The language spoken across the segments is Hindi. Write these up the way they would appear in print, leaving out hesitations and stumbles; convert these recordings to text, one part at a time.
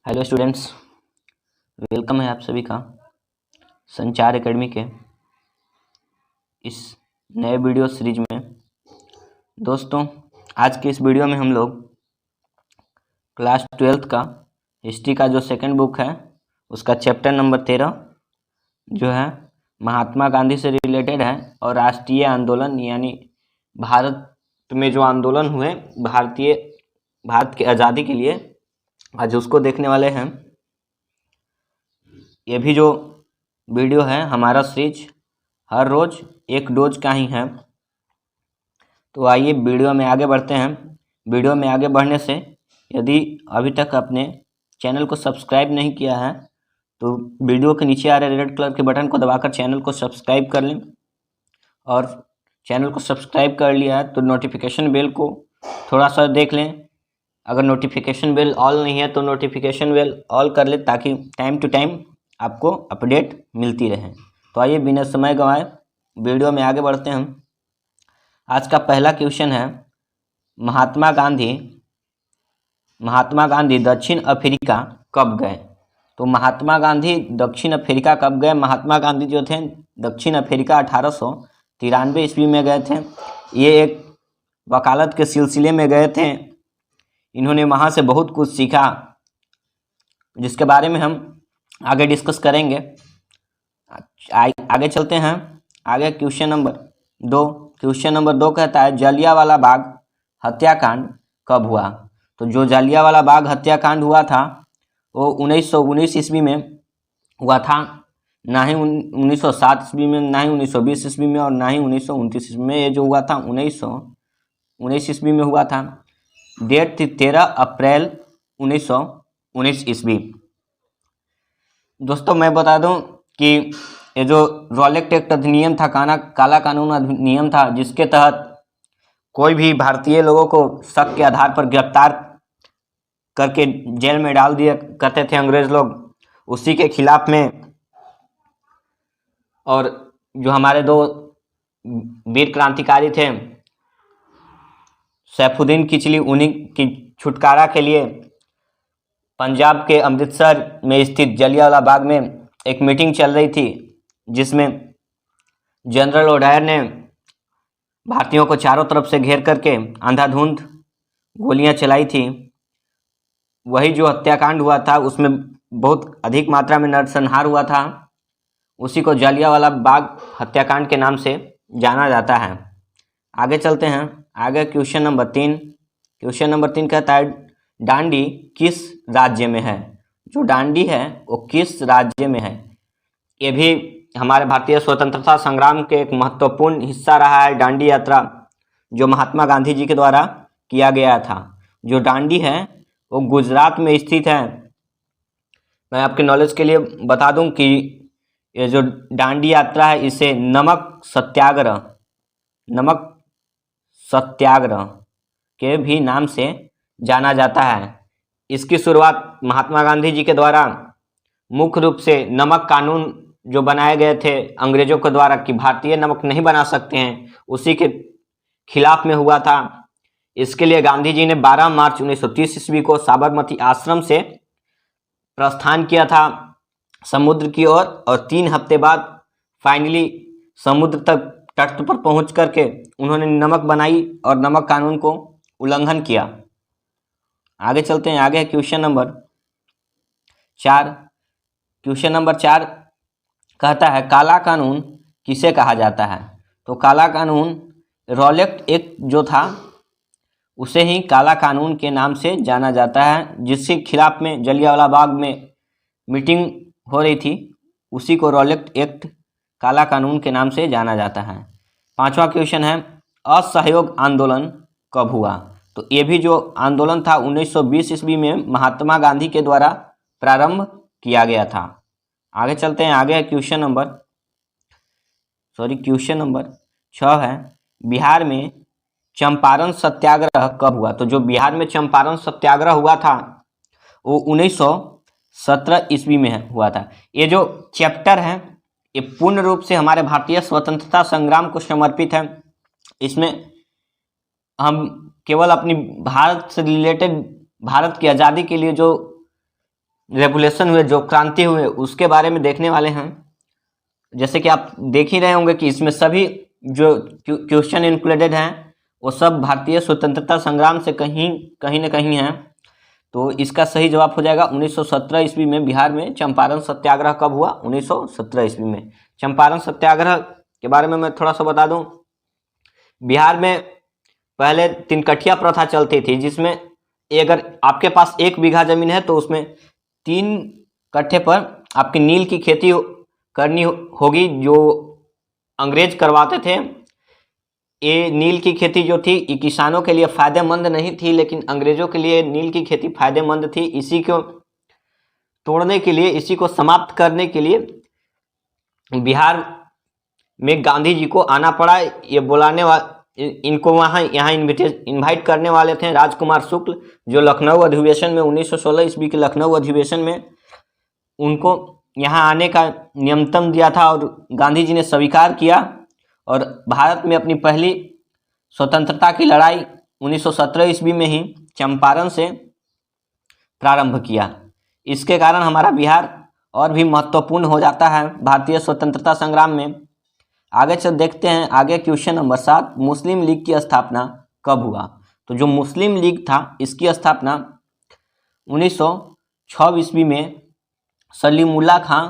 हेलो स्टूडेंट्स, वेलकम है आप सभी का संचार एकेडमी के इस नए वीडियो सीरीज में। दोस्तों, आज के इस वीडियो में हम लोग क्लास 12th का हिस्ट्री का जो सेकंड बुक है उसका चैप्टर नंबर 13 जो है महात्मा गांधी से रिलेटेड है और राष्ट्रीय आंदोलन यानी भारत में जो आंदोलन हुए भारत की आज़ादी के लिए, आज उसको देखने वाले हैं। ये भी जो वीडियो है हमारा सीरीज हर रोज़ एक डोज का ही है। तो आइए वीडियो में आगे बढ़ते हैं। वीडियो में आगे बढ़ने से यदि अभी तक आपने चैनल को सब्सक्राइब नहीं किया है तो वीडियो के नीचे आ रहे रेड कलर के बटन को दबाकर चैनल को सब्सक्राइब कर लें, और चैनल को सब्सक्राइब कर लिया है तो नोटिफिकेशन बेल को थोड़ा सा देख लें। अगर नोटिफिकेशन बेल ऑल नहीं है तो नोटिफिकेशन बेल ऑल कर ले ताकि टाइम टू टाइम आपको अपडेट मिलती रहे। तो आइए बिना समय गंवाए वीडियो में आगे बढ़ते हैं। आज का पहला क्वेश्चन है, महात्मा गांधी दक्षिण अफ्रीका कब गए? तो महात्मा गांधी दक्षिण अफ्रीका कब गए? महात्मा गांधी जो थे दक्षिण अफ्रीका 1893 ईस्वी में गए थे। ये एक वकालत के सिलसिले में गए थे। इन्होंने वहाँ से बहुत कुछ सीखा जिसके बारे में हम आगे डिस्कस करेंगे। आगे चलते हैं। आगे क्वेश्चन नंबर 2 कहता है, जलियांवाला बाग हत्याकांड कब हुआ? तो जो जलियांवाला बाग हत्याकांड हुआ था वो 1919 ईस्वी में हुआ था, ना ही 1907 ईस्वी में, ना ही 1920 ईस्वी में और ना ही 1929 ईस्वी में। ये जो हुआ था 1919 ईस्वी में हुआ था। डेट थी 13 अप्रैल 1919 ईस्वी। दोस्तों मैं बता दूं कि ये जो रॉलेट एक्ट अधिनियम था, काला कानून अधिनियम था, जिसके तहत कोई भी भारतीय लोगों को शक के आधार पर गिरफ्तार करके जेल में डाल दिया करते थे अंग्रेज लोग, उसी के खिलाफ में। और जो हमारे दो वीर क्रांतिकारी थे सैफुद्दीन किचली, उन्हीं की छुटकारा के लिए पंजाब के अमृतसर में स्थित जलियांवाला बाग में एक मीटिंग चल रही थी, जिसमें जनरल ओडायर ने भारतीयों को चारों तरफ से घेर करके अंधाधुंध गोलियां चलाई थी। वही जो हत्याकांड हुआ था उसमें बहुत अधिक मात्रा में नरसंहार हुआ था, उसी को जलियांवाला बाग हत्याकांड के नाम से जाना जाता है। आगे चलते हैं। आगे क्वेश्चन नंबर 3 कहता है, डांडी किस राज्य में है? जो डांडी है वो किस राज्य में है? ये भी हमारे भारतीय स्वतंत्रता संग्राम के एक महत्वपूर्ण हिस्सा रहा है। डांडी यात्रा जो महात्मा गांधी जी के द्वारा किया गया था। जो डांडी है वो गुजरात में स्थित है। मैं आपके नॉलेज के लिए बता दूं कि ये जो डांडी यात्रा है इसे नमक सत्याग्रह के भी नाम से जाना जाता है। इसकी शुरुआत महात्मा गांधी जी के द्वारा मुख्य रूप से नमक कानून जो बनाए गए थे अंग्रेजों के द्वारा कि भारतीय नमक नहीं बना सकते हैं, उसी के खिलाफ में हुआ था। इसके लिए गांधी जी ने 12 मार्च 1930 ईस्वी को साबरमती आश्रम से प्रस्थान किया था समुद्र की ओर, और 3 हफ्ते बाद फाइनली समुद्र तक तट पर पहुंच करके उन्होंने नमक बनाई और नमक कानून को उल्लंघन किया। आगे चलते हैं। आगे क्वेश्चन नंबर 4 कहता है, काला कानून किसे कहा जाता है? तो काला कानून रॉलेट एक्ट जो था उसे ही काला कानून के नाम से जाना जाता है, जिसके खिलाफ में जलियांवाला बाग में मीटिंग हो रही थी, उसी को रॉलेट एक्ट काला कानून के नाम से जाना जाता है। 5वां क्वेश्चन है, असहयोग आंदोलन कब हुआ? तो ये भी जो आंदोलन था 1920 ईस्वी में महात्मा गांधी के द्वारा प्रारंभ किया गया था। आगे चलते हैं। आगे क्वेश्चन नंबर 6 है, बिहार में चंपारण सत्याग्रह कब हुआ? तो जो बिहार में चंपारण सत्याग्रह हुआ था वो 1917 ईस्वी में हुआ था। ये जो चैप्टर है ये पूर्ण रूप से हमारे भारतीय स्वतंत्रता संग्राम को समर्पित है। इसमें हम केवल अपनी भारत से रिलेटेड, भारत की आज़ादी के लिए जो रेवोल्यूशन हुए, जो क्रांति हुए, उसके बारे में देखने वाले हैं। जैसे कि आप देख ही रहे होंगे कि इसमें सभी जो क्वेश्चन इंक्लूडेड हैं वो सब भारतीय स्वतंत्रता संग्राम से कहीं न कहीं हैं। तो इसका सही जवाब हो जाएगा 1917 ईस्वी में बिहार में चंपारण सत्याग्रह कब हुआ? 1917 ईस्वी में। चंपारण सत्याग्रह के बारे में मैं थोड़ा सा बता दूं। बिहार में पहले तिनकठिया प्रथा चलती थी, जिसमें अगर आपके पास 1 बीघा जमीन है तो उसमें 3 कट्ठे पर आपकी नील की खेती करनी होगी, जो अंग्रेज करवाते थे। ये नील की खेती जो थी ये किसानों के लिए फायदेमंद नहीं थी, लेकिन अंग्रेजों के लिए नील की खेती फायदेमंद थी। इसी को तोड़ने के लिए, इसी को समाप्त करने के लिए बिहार में गांधी जी को आना पड़ा। ये बुलाने इनको यहाँ इन्वाइट करने वाले थे राजकुमार शुक्ल, जो लखनऊ अधिवेशन में 1916 ईस्वी के लखनऊ अधिवेशन में उनको यहाँ आने का निमंत्रण दिया था और गांधी जी ने स्वीकार किया और भारत में अपनी पहली स्वतंत्रता की लड़ाई 1917 ईस्वी में ही चंपारण से प्रारंभ किया। इसके कारण हमारा बिहार और भी महत्वपूर्ण हो जाता है भारतीय स्वतंत्रता संग्राम में। आगे चल देखते हैं, आगे क्वेश्चन नंबर 7, मुस्लिम लीग की स्थापना कब हुआ? तो जो मुस्लिम लीग था इसकी स्थापना 1906 ईस्वी में सलीमुल्लाह खां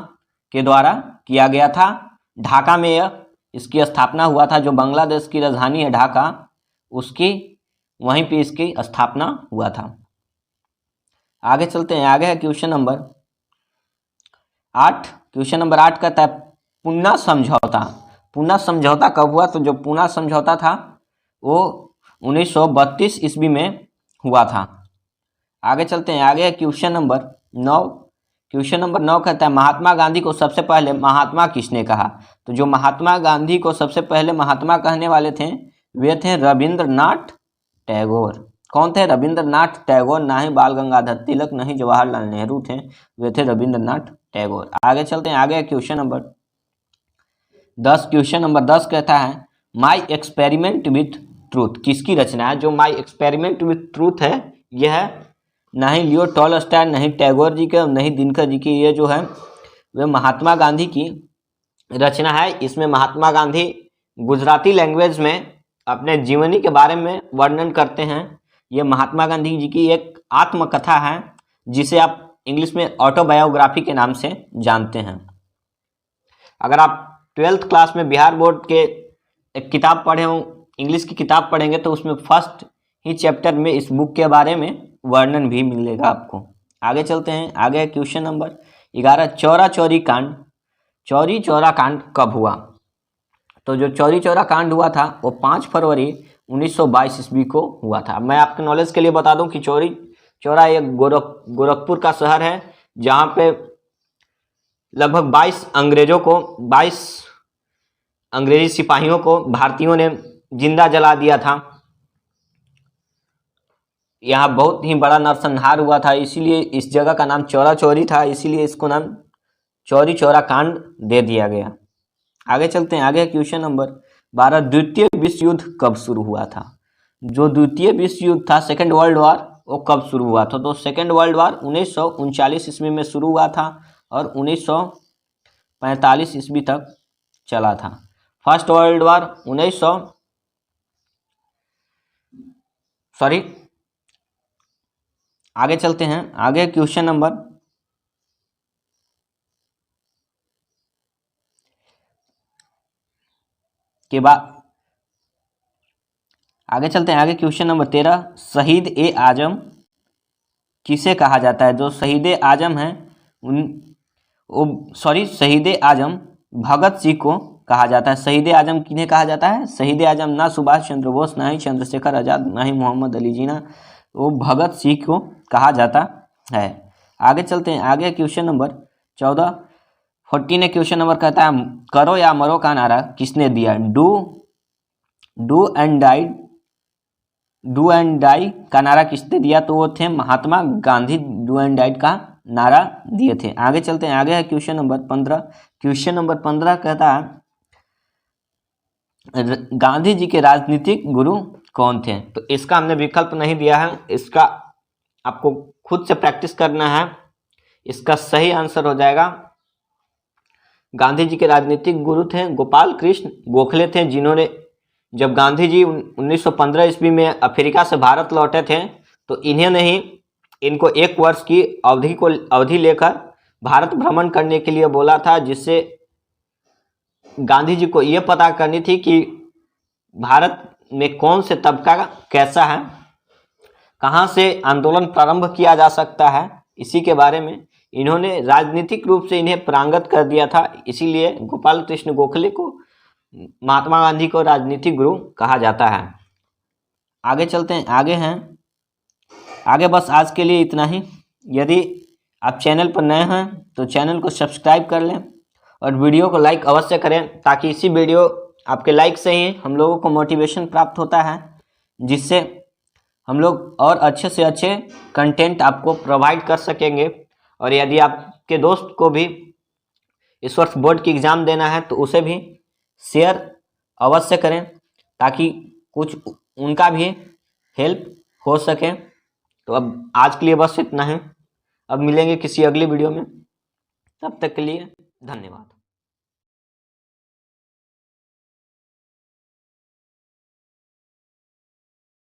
के द्वारा किया गया था। ढाका में इसकी स्थापना हुआ था, जो बांग्लादेश की राजधानी है ढाका, उसकी वहीं पे इसकी स्थापना हुआ था। आगे चलते हैं, आगे है क्वेश्चन नंबर 8। क्वेश्चन नंबर 8 कहता है पूना समझौता। पूना समझौता कब हुआ? तो जो पूना समझौता था वो 1932 ईस्वी में हुआ था। आगे चलते हैं, आगे है क्वेश्चन नंबर 9। क्वेश्चन नंबर 9 कहता है महात्मा गांधी को सबसे पहले महात्मा किसने कहा? तो जो महात्मा गांधी को सबसे पहले महात्मा कहने वाले थे वे थे रविंद्रनाथ टैगोर। कौन थे? रविंद्रनाथ टैगोर। ना ही बाल गंगाधर तिलक, ना ही जवाहरलाल नेहरू थे, वे थे रविंद्रनाथ टैगोर। आगे चलते हैं, आगे क्वेश्चन नंबर 10। क्वेश्चन नंबर 10 कहता है माई एक्सपेरिमेंट विथ ट्रूथ किसकी रचना है? जो माई एक्सपेरिमेंट विथ ट्रूथ है यह है ना ही लियो टॉलस्टॉय, नहीं टैगोर जी के, नहीं दिनकर जी की, ये जो है वे महात्मा गांधी की रचना है। इसमें महात्मा गांधी गुजराती लैंग्वेज में अपने जीवनी के बारे में वर्णन करते हैं। ये महात्मा गांधी जी की एक आत्मकथा है जिसे आप इंग्लिश में ऑटोबायोग्राफी के नाम से जानते हैं। अगर आप 12th क्लास में बिहार बोर्ड के एक किताब पढ़े हो, इंग्लिश की किताब पढ़ेंगे तो उसमें फर्स्ट ही चैप्टर में इस बुक के बारे में वर्णन भी मिलेगा आपको। आगे चलते हैं, आगे क्वेश्चन नंबर 11 चौरा चौरी कांड। चौरी चौरा कांड कब हुआ? तो जो चौरी चौरा कांड हुआ था वो 5 फरवरी 1922 ईस्वी को हुआ था। मैं आपके नॉलेज के लिए बता दूं कि चौरी चौरा एक गोरखपुर का शहर है, जहां पे लगभग 22 अंग्रेजी सिपाहियों को भारतीयों ने जिंदा जला दिया था। यहाँ बहुत ही बड़ा नरसंहार हुआ था, इसीलिए इस जगह का नाम चौरा चौरी था, इसीलिए इसको नाम चौरी चौरा कांड दे दिया गया। आगे चलते हैं, आगे क्वेश्चन नंबर 12 द्वितीय विश्व युद्ध कब शुरू हुआ था? जो द्वितीय विश्व युद्ध था सेकेंड वर्ल्ड वॉर वो कब शुरू हुआ था? तो सेकेंड वर्ल्ड वॉर 1939 ईस्वी में शुरू हुआ था और 1945 ईस्वी तक चला था। फर्स्ट वर्ल्ड वॉर आगे चलते हैं, आगे क्वेश्चन नंबर के बाद आगे चलते हैं, आगे क्वेश्चन नंबर 13 शहीद ए आजम किसे कहा जाता है? जो शहीद ए आजम है शहीद ए आजम भगत सिंह को कहा जाता है। शहीद ए आजम किन्हें कहा जाता है? शहीद ए आजम ना सुभाष चंद्र बोस, ना ही चंद्रशेखर आजाद, ना ही मोहम्मद अली जिन्ना, वो भगत सिंह को कहा जाता है। आगे चलते हैं, आगे क्वेश्चन नंबर 14 क्वेश्चन नंबर कहता है करो या मरो का नारा किसने दिया? डू एंड डाई का नारा किसने दिया? तो वो थे Mahatma Gandhi. Do and die का नारा दिए थे। आगे चलते हैं, आगे है क्वेश्चन नंबर 15। क्वेश्चन नंबर 15 कहता है गांधी जी के राजनीतिक गुरु कौन थे? तो इसका हमने विकल्प नहीं दिया है, इसका आपको खुद से प्रैक्टिस करना है। इसका सही आंसर हो जाएगा, गांधी जी के राजनीतिक गुरु थे गोपाल कृष्ण गोखले थे, जिन्होंने जब गांधी जी 1915 ईस्वी में अफ्रीका से भारत लौटे थे तो इन्होंने ही इनको 1 वर्ष की अवधि लेकर भारत भ्रमण करने के लिए बोला था, जिससे गांधी जी को यह पता करनी थी कि भारत में कौन से तबका कैसा है, कहां से आंदोलन प्रारंभ किया जा सकता है। इसी के बारे में इन्होंने राजनीतिक रूप से इन्हें पारंगत कर दिया था, इसीलिए गोपाल कृष्ण गोखले को महात्मा गांधी को राजनीतिक गुरु कहा जाता है। आगे चलते हैं, आगे बस आज के लिए इतना ही। यदि आप चैनल पर नए हैं तो चैनल को सब्सक्राइब कर लें और वीडियो को लाइक अवश्य करें, ताकि इसी वीडियो आपके लाइक से ही हम लोगों को मोटिवेशन प्राप्त होता है, जिससे हम लोग और अच्छे से अच्छे कंटेंट आपको प्रोवाइड कर सकेंगे। और यदि आपके दोस्त को भी इस वर्ष बोर्ड की एग्ज़ाम देना है तो उसे भी शेयर अवश्य करें, ताकि कुछ उनका भी हेल्प हो सके। तो अब आज के लिए बस इतना है, अब मिलेंगे किसी अगली वीडियो में, तब तक के लिए धन्यवाद।